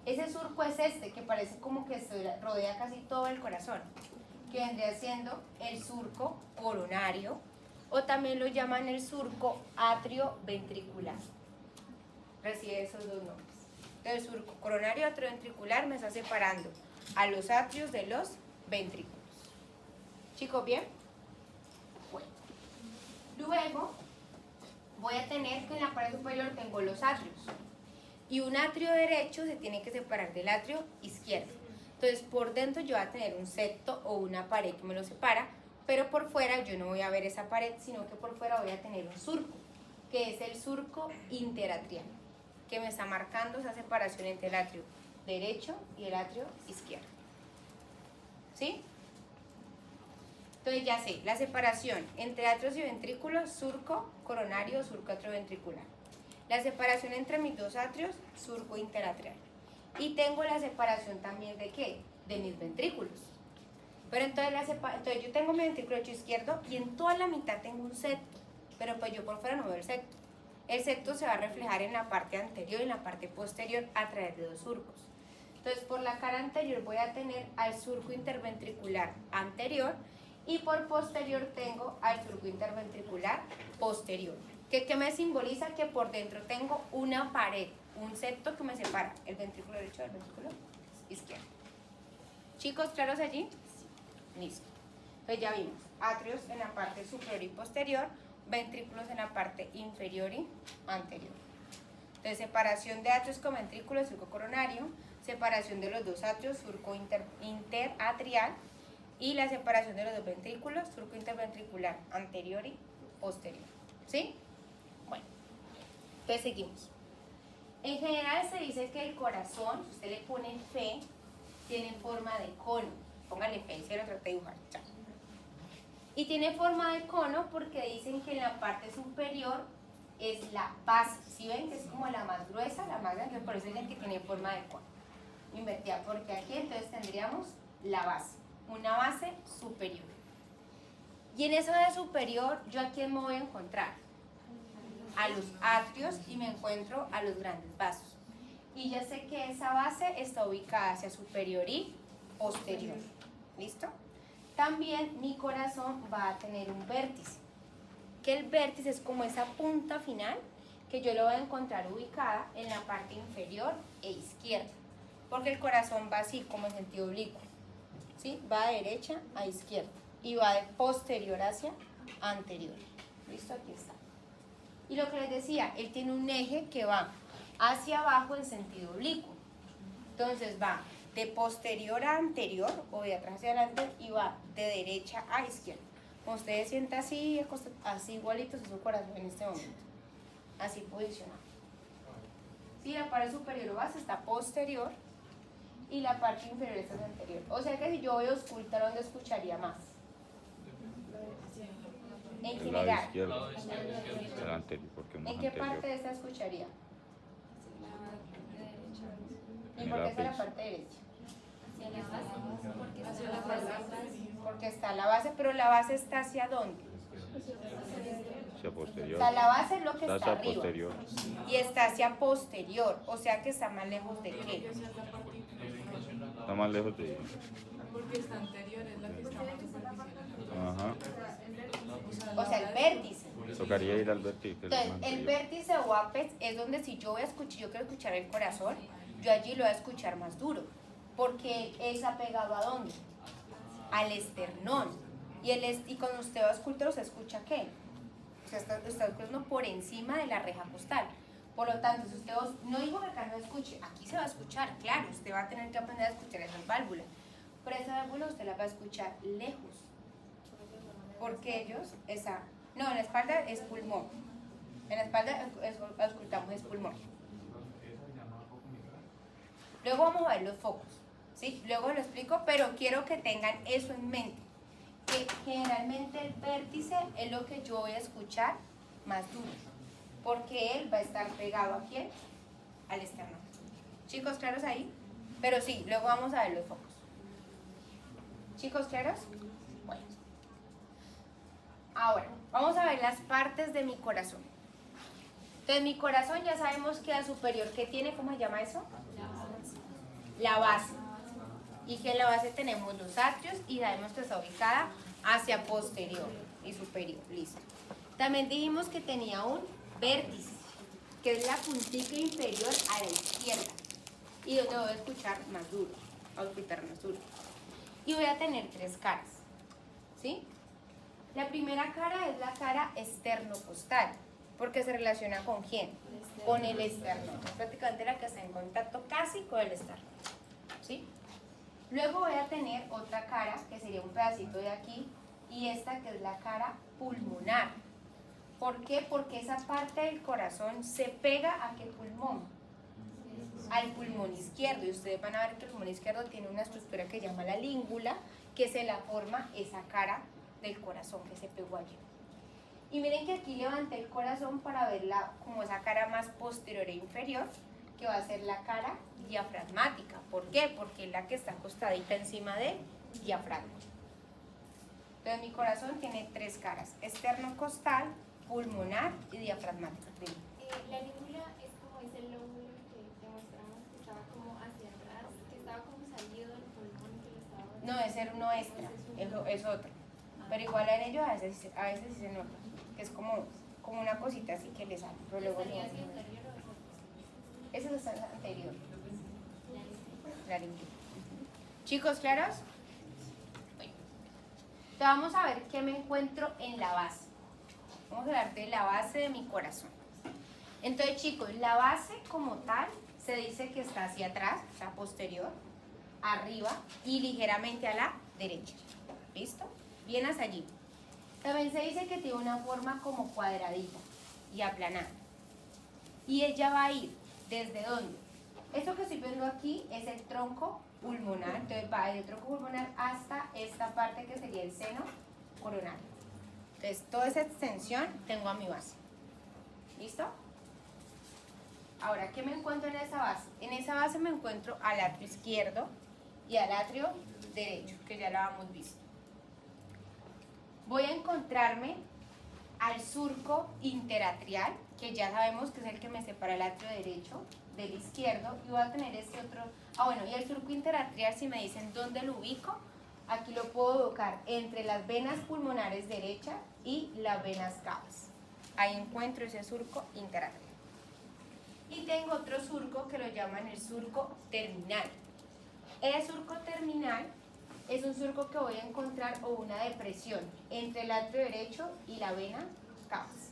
A: Ese surco es este, que parece como que se rodea casi todo el corazón, que vendría siendo el surco coronario, o también lo llaman el surco atrioventricular. Recibe esos dos nombres. Entonces, el surco coronario atrioventricular me está separando a los atrios de los ventrículos. ¿Chicos, bien? Bueno. Luego, voy a tener que en la pared superior tengo los atrios. Y un atrio derecho se tiene que separar del atrio izquierdo. Entonces, por dentro yo voy a tener un septo o una pared que me lo separa, pero por fuera yo no voy a ver esa pared, sino que por fuera voy a tener un surco, que es el surco interatrial, que me está marcando esa separación entre el atrio derecho y el atrio izquierdo. ¿Sí? Entonces ya sé, la separación entre atrios y ventrículos, surco coronario, surco atrioventricular. La separación entre mis dos atrios, surco interatrial. Y tengo la separación también de ¿qué? De mis ventrículos. Pero entonces yo tengo mi ventrículo derecho izquierdo y en toda la mitad tengo un septo. Pero pues yo por fuera no veo el septo. El septo se va a reflejar en la parte anterior y en la parte posterior a través de dos surcos. Entonces por la cara anterior voy a tener al surco interventricular anterior y por posterior tengo al surco interventricular posterior. ¿Qué me simboliza? Que por dentro tengo una pared, un septo que me separa el ventrículo derecho del ventrículo izquierdo. ¿Chicos, claros allí? Listo. Entonces ya vimos atrios en la parte superior y posterior, ventrículos en la parte inferior y anterior. Entonces separación de atrios con ventrículos, surco coronario, separación de los dos atrios, surco interatrial, y la separación de los dos ventrículos, surco interventricular anterior y posterior. ¿Sí? Bueno, entonces seguimos. En general se dice que el corazón, si usted le pone fe, tiene forma de cono. Póngale fe, si lo trata de dibujar. Chao. Y tiene forma de cono porque dicen que en la parte superior es la base. ¿Sí ven? Que es como la más gruesa, la más grande, por eso dicen que tiene forma de cono. Invertida, porque aquí entonces tendríamos la base, una base superior. Y en esa base superior, ¿yo a quién me voy a encontrar? A los atrios y me encuentro a los grandes vasos. Y ya sé que esa base está ubicada hacia superior y posterior. ¿Listo? También mi corazón va a tener un vértice. Que el vértice es como esa punta final que yo lo voy a encontrar ubicada en la parte inferior e izquierda. Porque el corazón va así, como en sentido oblicuo. ¿Sí? Va de derecha a izquierda. Y va de posterior hacia anterior. ¿Listo? Aquí está. Y lo que les decía, él tiene un eje que va hacia abajo en sentido oblicuo. Entonces va de posterior a anterior o de atrás hacia adelante y va de derecha a izquierda. Como ustedes sientan así, así igualitos a su corazón en este momento. Así posicionado. Sí, la parte superior o base está posterior y la parte inferior está anterior. O sea que si yo voy a auscultar, ¿dónde escucharía más? En
B: El lado
A: general.
B: izquierdo. El anterior, porque es más
A: ¿En qué
B: anterior.
A: parte de esta escucharía? ¿Y
B: En
A: por
B: el
A: qué está la
B: ápice.
A: parte derecha?
E: Hacia la base.
A: Porque está la base, pero la base está ¿hacia dónde?
B: Hacia posterior.
A: O sea, la base es lo que
B: Está
A: está
B: hacia
A: arriba.
B: posterior.
A: Y está hacia posterior, o sea que está más lejos de qué.
B: Está más lejos de...
F: Porque está anterior, es la que está más superficial.
B: Ajá.
A: O sea, el vértice.
B: Tocaría ir al vértice. que es
A: Entonces,
B: más
A: el
B: anterior.
A: vértice o apex es donde si yo voy a escuchar, yo quiero escuchar el corazón, yo allí lo voy a escuchar más duro. Porque es apegado ¿a dónde? Al esternón. Y cuando usted va a escuchar, ¿se escucha qué? O sea, está escuchando por encima de la reja costal. Por lo tanto, si usted no digo que acá no escuche, aquí se va a escuchar, claro, usted va a tener que aprender a escuchar esas válvulas. Pero esa válvula usted la va a escuchar lejos. Porque ellos, no, en la espalda es pulmón. En la espalda escuchamos es pulmón. Luego vamos a ver los focos, ¿sí? Luego lo explico, pero quiero que tengan eso en mente. Que generalmente el vértice es lo que yo voy a escuchar más duro. Porque él va a estar pegado aquí al esternón. Chicos, ¿claros ahí? Pero sí, luego vamos a ver los focos. ¿Chicos, claros? Bueno. Ahora, vamos a ver las partes de mi corazón. Entonces, mi corazón ya sabemos que al superior, ¿qué tiene? ¿Cómo se llama eso? La base. Y que en la base tenemos los atrios y sabemos que está ubicada hacia posterior y superior. Listo. También dijimos que tenía un vértice, que es la puntica inferior a la izquierda. Y donde voy a escuchar más duro, a escuchar más duro. Y voy a tener 3 caras, ¿sí? La primera cara es la cara externocostal, porque se relaciona con ¿quién? Con el esternón. Es prácticamente la que está en contacto casi con el esternón, ¿sí? Luego voy a tener otra cara, que sería un pedacito de aquí, y esta que es la cara pulmonar. ¿Por qué? Porque esa parte del corazón se pega a qué pulmón, al pulmón izquierdo, y ustedes van a ver que el pulmón izquierdo tiene una estructura que se llama la língula, que se la forma esa cara del corazón que se pegó allí. Y miren que aquí levanté el corazón para verla como esa cara más posterior e inferior, que va a ser la cara diafragmática. ¿Por qué? Porque es la que está acostadita encima del diafragma. Entonces mi corazón tiene 3 caras: externocostal, pulmonar y diafragmática.
C: La língula es como ese lóbulo que te mostramos que estaba como hacia atrás, que estaba como salido del pulmón que lo estaba...
A: No, ese no extra, eso es otro. Pero igual en ellos a veces sí se nota, que es como una cosita así que le sale. Pero luego
C: ¿Estaría
A: no.
C: hacia anterior o hacia
A: Ese es el anterior. La língula. Chicos, ¿claros? Bueno. Entonces vamos a ver qué me encuentro en la base. Vamos a hablar de la base de mi corazón. Entonces, chicos, la base como tal se dice que está hacia atrás, o sea, posterior, arriba y ligeramente a la derecha. ¿Listo? Bien hasta allí. También se dice que tiene una forma como cuadradita y aplanada. Y ella va a ir ¿desde dónde? Esto que estoy viendo aquí es el tronco pulmonar. Entonces va del tronco pulmonar hasta esta parte que sería el seno coronario. Entonces, toda esa extensión tengo a mi base. ¿Listo? Ahora, ¿qué me encuentro en esa base? En esa base me encuentro al atrio izquierdo y al atrio derecho, que ya lo habíamos visto. Voy a encontrarme al surco interatrial, que ya sabemos que es el que me separa el atrio derecho del izquierdo, y voy a tener este otro... y el surco interatrial, si me dicen dónde lo ubico, aquí lo puedo ubicar entre las venas pulmonares derechas y las venas cavas. Ahí encuentro ese surco interatrial. Y tengo otro surco que lo llaman el surco terminal. El surco terminal es un surco que voy a encontrar o una depresión entre el atrio derecho y la vena cavas.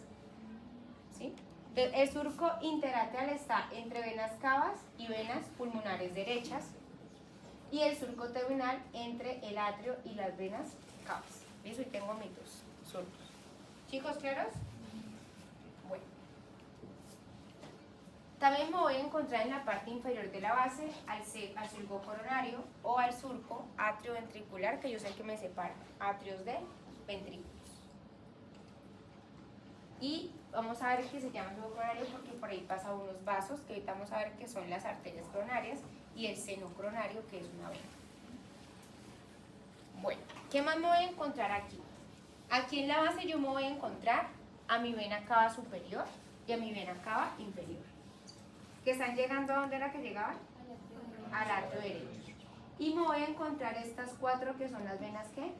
A: ¿Sí? El surco interatrial está entre venas cavas y venas pulmonares derechas, y el surco terminal entre el atrio y las venas cavas. Eso, y tengo mis 2 surcos. ¿Chicos, claros? Bueno. También me voy a encontrar en la parte inferior de la base al surco coronario o al surco atrioventricular, que yo sé que me separa atrios de ventrículos. Y vamos a ver qué se llama surco coronario porque por ahí pasan unos vasos que ahorita vamos a ver que son las arterias coronarias, y el seno coronario, que es una vena. Bueno, ¿qué más me voy a encontrar aquí? Aquí en la base yo me voy a encontrar a mi vena cava superior y a mi vena cava inferior, que están llegando a donde era que llegaban, al atrio derecho. Y me voy a encontrar estas 4 que son las venas ¿qué?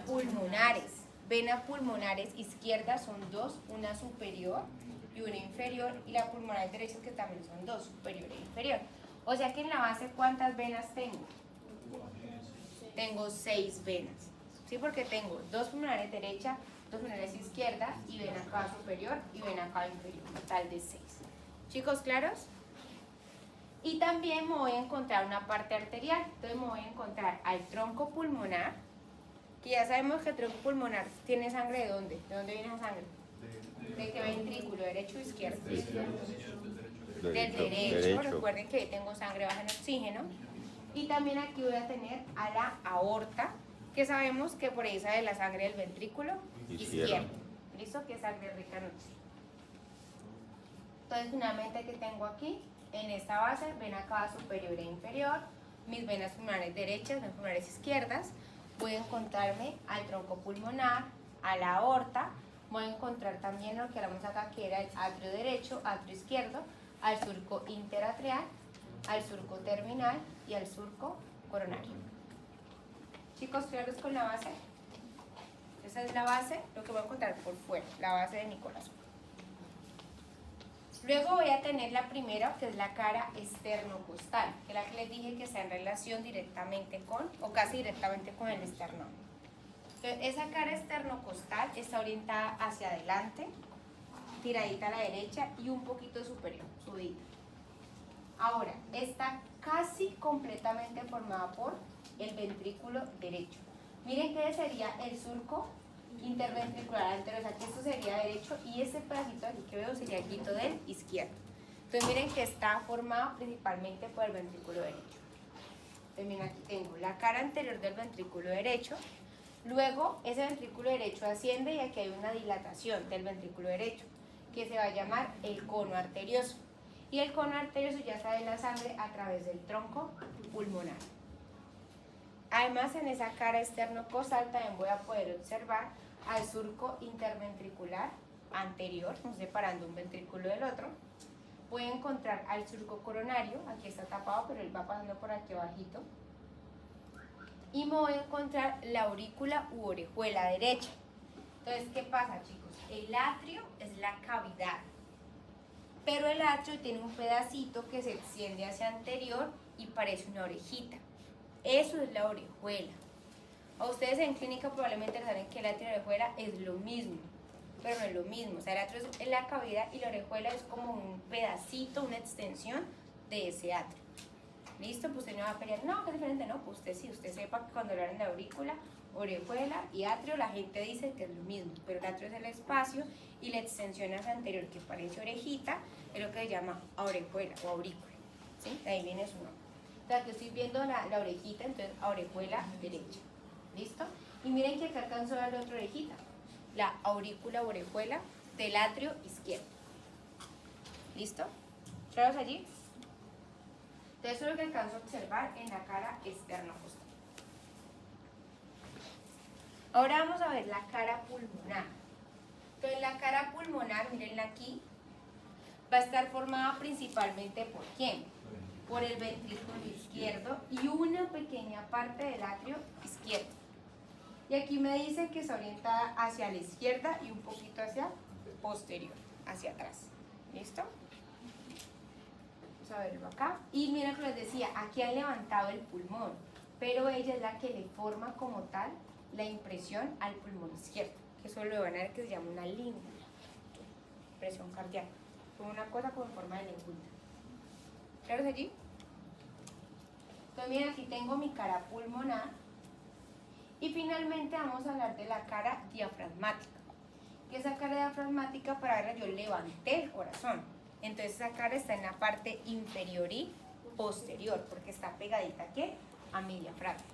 A: Pulmonares. Venas pulmonares izquierdas son 2, una superior y una inferior, y la pulmonar derecha que también son 2, superior e inferior. O sea que en la base, ¿cuántas venas tengo? Tengo 6 venas, ¿sí? Porque tengo 2 pulmonares derecha, 2 pulmonares izquierda, y vena cava superior y vena cava inferior, total de 6. Chicos, ¿claros? Y también me voy a encontrar una parte arterial. Entonces me voy a encontrar al tronco pulmonar, que ya sabemos que el tronco pulmonar tiene sangre ¿de dónde? ¿De dónde viene esa sangre? ¿De qué ventrículo? ¿Derecho o izquierdo? Del derecho. Recuerden que tengo sangre baja en oxígeno. Y también aquí voy a tener a la aorta, que sabemos que por ahí sale la sangre del ventrículo izquierdo. ¿Listo? Que es sangre rica en oxígeno. Entonces, finalmente, ¿qué tengo aquí? En esta base, vena cava superior e inferior, mis venas pulmonares derechas, venas pulmonares izquierdas. Voy a encontrarme al tronco pulmonar, a la aorta. Voy a encontrar también lo que hablamos acá, que era el atrio derecho, atrio izquierdo, al surco interatrial, al surco terminal y al surco coronario. Chicos, ¿claros con la base? Esa es la base, lo que voy a encontrar por fuera, la base de mi corazón. Luego voy a tener la primera, que es la cara esternocostal, que es la que les dije que está en relación directamente con, o casi directamente con el esternón. Entonces, esa cara esternocostal está orientada hacia adelante, tiradita a la derecha y un poquito superior, subidita. Ahora, está casi completamente formada por el ventrículo derecho. Miren que sería el surco interventricular anterior, o sea que esto sería derecho y este pedacito aquí que veo sería el quito del izquierdo. Entonces miren que está formado principalmente por el ventrículo derecho. Entonces miren, aquí tengo la cara anterior del ventrículo derecho, luego ese ventrículo derecho asciende y aquí hay una dilatación del ventrículo derecho que se va a llamar el cono arterioso. Y el cono arterioso ya sale la sangre a través del tronco pulmonar. Además, en esa cara esternocostal también voy a poder observar al surco interventricular anterior, separando un ventrículo del otro. Voy a encontrar al surco coronario, aquí está tapado, pero él va pasando por aquí abajito. Y me voy a encontrar la aurícula u orejuela derecha. Entonces, ¿qué pasa, chicos? El atrio es la cavidad, pero el atrio tiene un pedacito que se extiende hacia anterior y parece una orejita. Eso es la orejuela. A ustedes en clínica probablemente saben que el atrio y la orejuela es lo mismo, pero no es lo mismo. O sea, el atrio es la cavidad y la orejuela es como un pedacito, una extensión de ese atrio. ¿Listo? Pues usted no va a pelear, no, que es diferente, no, pues usted sí, usted sepa que cuando hablan de aurícula, orejuela y atrio, la gente dice que es lo mismo, pero el atrio es el espacio y la extensión hacia anterior que parece orejita es lo que se llama orejuela o aurícula, ¿sí? De ahí viene su nombre. O sea, que estoy viendo la orejita, entonces orejuela derecha, ¿listo? Y miren que acá alcanzo a ver la otra orejita, la aurícula o orejuela del atrio izquierdo, ¿listo? ¿Claros allí? Entonces eso es lo que alcanzo a observar en la cara esternocostal. Ahora vamos a ver la cara pulmonar. Entonces la cara pulmonar, mirenla aquí, va a estar formada principalmente por ¿quién? Por el ventrículo izquierdo y una pequeña parte del atrio izquierdo. Y aquí me dice que se orienta hacia la izquierda y un poquito hacia posterior, hacia atrás. ¿Listo? Vamos a verlo acá. Y miren que les decía, aquí han levantado el pulmón, pero ella es la que le forma como tal la impresión al pulmón izquierdo, que eso lo van a ver que se llama una língula, presión cardíaca, como una cosa como en forma de língula. ¿Claros allí? Entonces miren, aquí tengo mi cara pulmonar y finalmente vamos a hablar de la cara diafragmática, que esa cara diafragmática, para verla, yo levanté el corazón, entonces esa cara está en la parte inferior y posterior porque está pegadita ¿qué? A mi diafragma.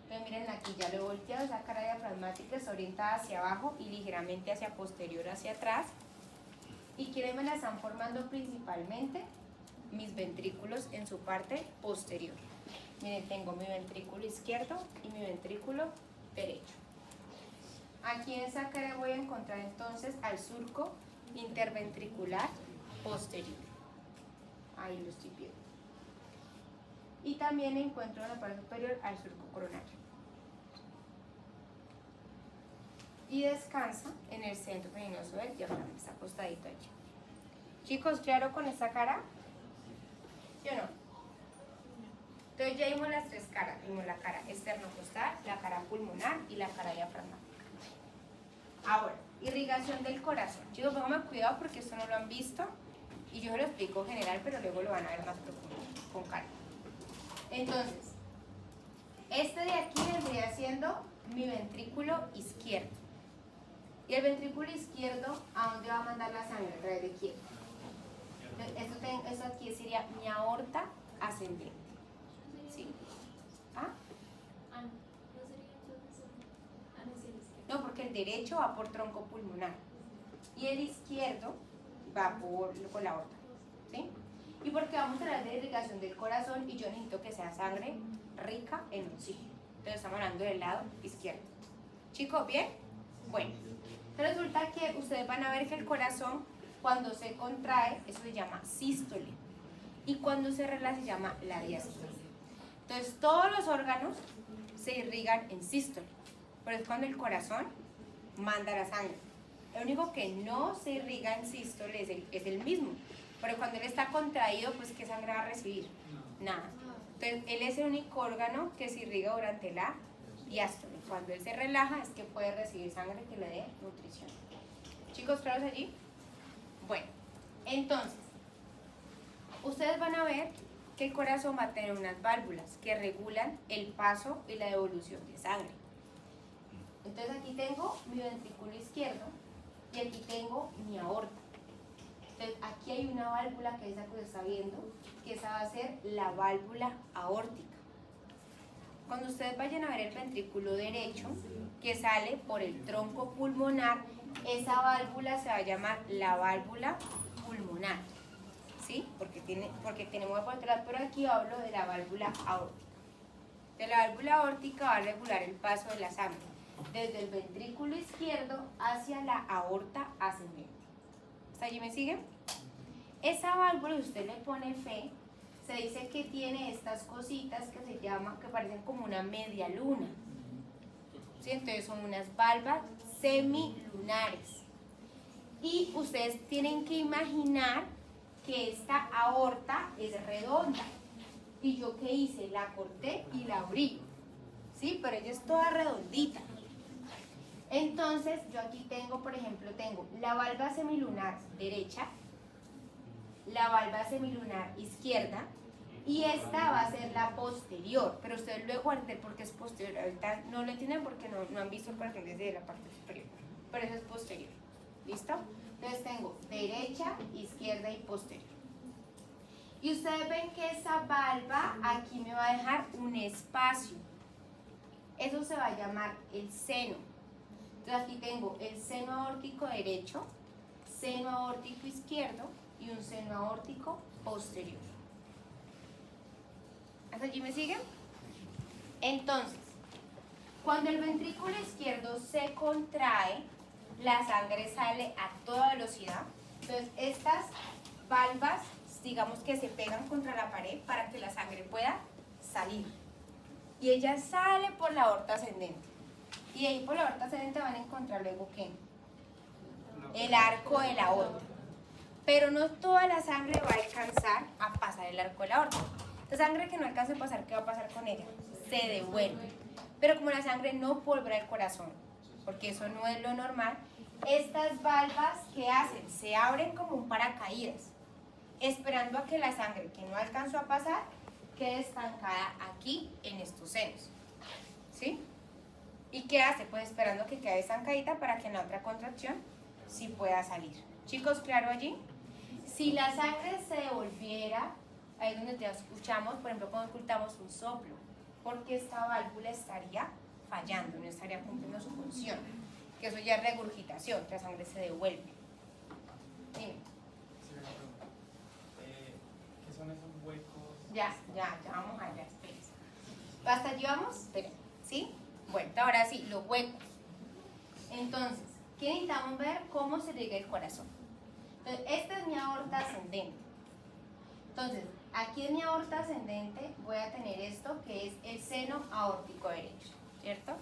A: Entonces miren, aquí ya lo he volteado, esa cara diafragmática está orientada hacia abajo y ligeramente hacia posterior, hacia atrás. Y quienes me la están formando principalmente mis ventrículos en su parte posterior. Miren, tengo mi ventrículo izquierdo y mi ventrículo derecho. Aquí en esa cara voy a encontrar entonces al surco interventricular posterior. Ahí lo estoy viendo. Y también encuentro en la parte superior al surco coronario. Y descansa en el centro venenoso del diafragma, está acostadito allí. Chicos, ¿claro con esta cara? ¿Sí o no? Entonces ya vimos las tres caras, vimos la cara esternocostal, la cara pulmonar y la cara diafragmática. Ahora, irrigación del corazón. Chicos, pónganme cuidado porque esto no lo han visto Y yo se lo explico general, pero luego lo van a ver más profundo, con calma. Entonces, este de aquí vendría siendo mi ventrículo izquierdo. Y el ventrículo izquierdo, ¿a dónde va a mandar la sangre? ¿A través de quién? Eso aquí sería mi aorta ascendente. ¿Sí? ¿Ah?
C: Ah, no. No sería entonces no es el izquierdo.
A: No, porque el derecho va por tronco pulmonar y el izquierdo va por la aorta. ¿Sí? Y porque vamos a hablar de irrigación del corazón y yo necesito que sea sangre rica en oxígeno. Entonces estamos hablando del lado izquierdo. Chicos, ¿bien? Bueno, resulta que ustedes van a ver que el corazón cuando se contrae, eso se llama sístole. Y cuando se relaja se llama la diástole. Entonces todos los órganos se irrigan en sístole. Pero es cuando el corazón manda la sangre. El único que no se irriga en sístole es el mismo. Pero cuando él está contraído, pues ¿qué sangre va a recibir? Nada. Entonces él es el único órgano que se irriga durante la diástole. Cuando él se relaja es que puede recibir sangre que le dé nutrición. Chicos, ¿claros allí? Bueno, entonces, ustedes van a ver que el corazón va a tener unas válvulas que regulan el paso y la devolución de sangre. Entonces aquí tengo mi ventrículo izquierdo y aquí tengo mi aorta. Entonces aquí hay una válvula que es esa que usted está viendo, que esa va a ser la válvula aórtica. Cuando ustedes vayan a ver el ventrículo derecho, que sale por el tronco pulmonar, esa válvula se va a llamar la válvula pulmonar. ¿Sí? Porque tenemos por detrás, pero aquí hablo de la válvula aórtica. De la válvula aórtica va a regular el paso de la sangre desde el ventrículo izquierdo hacia la aorta ascendente. ¿Hasta allí me siguen? Esa válvula, si usted le pone fe, se dice que tiene estas cositas que se llaman, que parecen como una media luna. ¿Sí? Entonces son unas valvas semilunares. Y ustedes tienen que imaginar que esta aorta es redonda. Y yo ¿qué hice? La corté y la abrí. ¿Sí? Pero ella es toda redondita. Entonces yo aquí tengo, por ejemplo, tengo la valva semilunar derecha, la valva semilunar izquierda, y esta va a ser la posterior, pero ustedes luego van a entender por qué es posterior. Ahorita no lo entienden porque no han visto el corazón desde la parte superior, pero eso es posterior. ¿Listo? Entonces tengo derecha, izquierda y posterior. Y ustedes ven que esa valva aquí me va a dejar un espacio. Eso se va a llamar el seno. Entonces aquí tengo el seno aórtico derecho, seno aórtico izquierdo y un seno aórtico posterior. ¿Hasta allí me siguen? Entonces, cuando el ventrículo izquierdo se contrae, la sangre sale a toda velocidad. Entonces, estas valvas, digamos que se pegan contra la pared para que la sangre pueda salir. Y ella sale por la aorta ascendente. Y ahí por la aorta ascendente van a encontrar luego ¿qué? El arco de la aorta. Pero no toda la sangre va a alcanzar a pasar el arco de la aorta. La sangre que no alcance a pasar, ¿qué va a pasar con ella? Se devuelve. Pero como la sangre no pulvera el corazón, porque eso no es lo normal, estas valvas, ¿qué hacen? Se abren como un paracaídas, esperando a que la sangre que no alcanzó a pasar quede estancada aquí en estos senos. ¿Sí? ¿Y qué hace? Pues esperando que quede estancadita para que en la otra contracción sí pueda salir. Chicos, ¿claro allí? Si la sangre se devolviera, ahí es donde te escuchamos, por ejemplo, cuando ocultamos un soplo, porque esta válvula estaría fallando, no estaría cumpliendo su función, que eso ya es regurgitación, que la sangre se devuelve. Dime.
G: ¿Qué son esos huecos?
A: Ya vamos allá, espérense. ¿Hasta allí vamos? Esperen, ¿sí? Bueno, ahora sí, los huecos. Entonces, ¿qué necesitamos ver? Cómo se irriga el corazón. Entonces, esta es mi aorta ascendente. Entonces, aquí en mi aorta ascendente voy a tener esto que es el seno aórtico derecho, ¿cierto?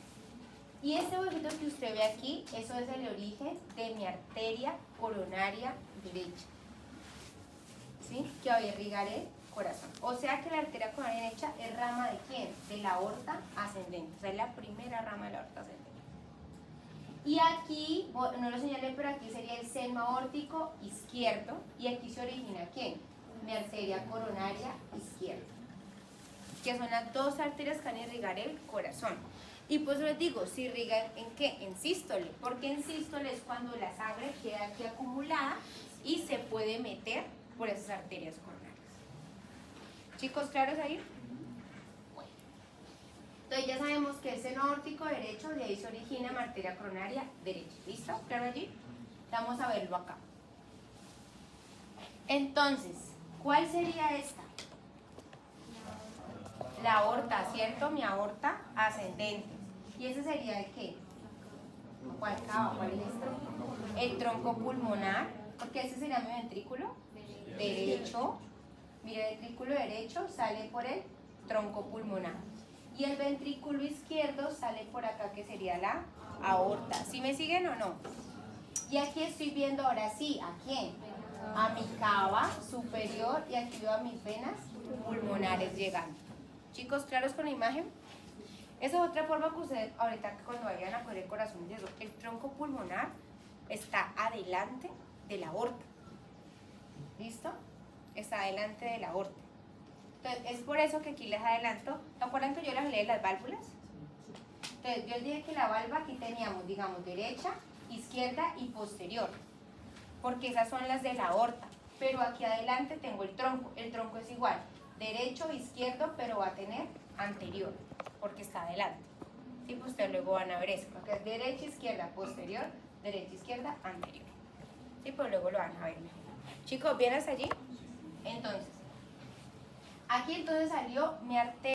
A: Y este huequito que usted ve aquí, eso es el origen de mi arteria coronaria derecha, ¿sí? Que va a irrigar el corazón. O sea que la arteria coronaria derecha es rama de ¿quién? De la aorta ascendente. O sea, es la primera rama de la aorta ascendente. Y aquí, no lo señalé, pero aquí sería el seno aórtico izquierdo. Y aquí se origina ¿quién? Mi arteria coronaria izquierda, que son las dos arterias que van a irrigar el corazón. Y pues les digo, si irrigan ¿en qué? En sístole, porque en sístole es cuando la sangre queda aquí acumulada y se puede meter por esas arterias coronarias. ¿Chicos claros ahí? Bueno. Entonces ya sabemos que el seno aórtico derecho, de ahí se origina mi arteria coronaria derecha. ¿Listo? ¿Claro allí? Vamos a verlo acá. Entonces, ¿cuál sería esta? La aorta, ¿cierto? Mi aorta ascendente. ¿Y ese sería el qué? ¿Cuál acá? ¿Cuál es esto? El tronco pulmonar, porque ese sería mi ventrículo derecho. Mira, el ventrículo derecho sale por el tronco pulmonar. Y el ventrículo izquierdo sale por acá, que sería la aorta. ¿Sí me siguen o no? Y aquí estoy viendo ahora sí, ¿a quién? A mi cava superior y aquí veo a mis venas pulmonares llegando. Chicos, ¿claros con la imagen? Esa es otra forma que ustedes ahorita cuando vayan a poner el corazón, el tronco pulmonar está adelante de la aorta. ¿Listo? Está adelante de la aorta. Entonces, es por eso que aquí les adelanto. ¿Se acuerdan que yo les hablé de las válvulas? Entonces, yo les dije que la válvula aquí teníamos, digamos, derecha, izquierda y posterior. Porque esas son las de la aorta. Pero aquí adelante tengo el tronco. El tronco es igual. Derecho, izquierdo, pero va a tener anterior, porque está adelante. Y pues ustedes luego van a ver eso, porque es derecha, izquierda, posterior, derecha, izquierda, anterior. Y pues luego lo van a ver mejor. Chicos, ¿bien hasta allí? Entonces, aquí entonces salió mi arteria.